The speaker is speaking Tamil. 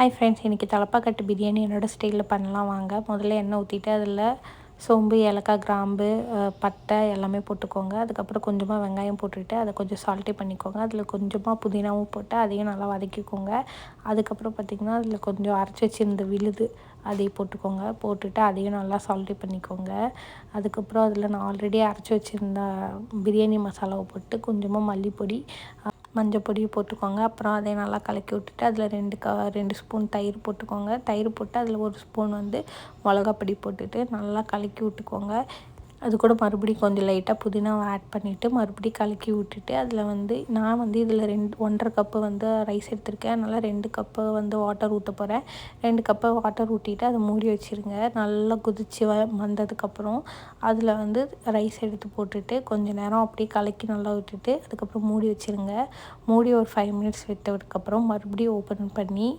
ஹாய் ஃப்ரெண்ட்ஸ், இன்றைக்கி தலப்பாக்கட்டு பிரியாணி என்னோடய ஸ்டைலில் பண்ணலாம் வாங்க. முதல்ல எண்ணெய் ஊற்றிட்டு அதில் சோம்பு, ஏலக்காய், கிராம்பு, பட்டை எல்லாமே போட்டுக்கோங்க. அதுக்கப்புறம் கொஞ்சமாக வெங்காயம் போட்டுட்டு அதை கொஞ்சம் சால்ட்டே பண்ணிக்கோங்க. அதில் கொஞ்சமாக புதினாவும் போட்டு அதையும் நல்லா வதக்கிக்கோங்க. அதுக்கப்புறம் பார்த்திங்கன்னா அதில் கொஞ்சம் அரைச்சி வச்சுருந்த விழுது அதையும் போட்டுக்கோங்க. போட்டுட்டு அதையும் நல்லா சால்ட்டே பண்ணிக்கோங்க. அதுக்கப்புறம் அதில் நான் ஆல்ரெடி அரைச்சி வச்சுருந்த பிரியாணி மசாலாவை போட்டு கொஞ்சமாக மல்லிப்பொடி, மஞ்சள் பொடி போட்டுக்கோங்க. அப்புறம் அதை நல்லா கலக்கி விட்டுட்டு அதில் 2 ஸ்பூன் தயிர் போட்டுக்கோங்க. தயிர் போட்டு அதில் 1 ஸ்பூன் மிளகாப்பொடி போட்டுட்டு நல்லா கலக்கி விட்டுக்கோங்க. அது கூட மறுபடியும் கொஞ்சம் லைட்டாக புதினாவை ஆட் பண்ணிவிட்டு மறுபடியும் கலக்கி விட்டுட்டு அதில் நான் இதில் 1.5 கப்பு ரைஸ் எடுத்திருக்கேன். அதனால் 2 கப்பு வாட்டர் ஊற்ற போகிறேன். 2 கப்பு வாட்டர் ஊற்றிட்டு அதை மூடி வச்சுருங்க. நல்லா கொதித்து வந்ததுக்கப்புறம் அதில் ரைஸ் எடுத்து போட்டுட்டு கொஞ்சம் நேரம் அப்படியே கலக்கி நல்லா விட்டுட்டு அதுக்கப்புறம் மூடி வச்சுருங்க. மூடி ஒரு 5 மினிட்ஸ் விட்டதுக்கப்புறம் மறுபடியும் ஓப்பன் பண்ணி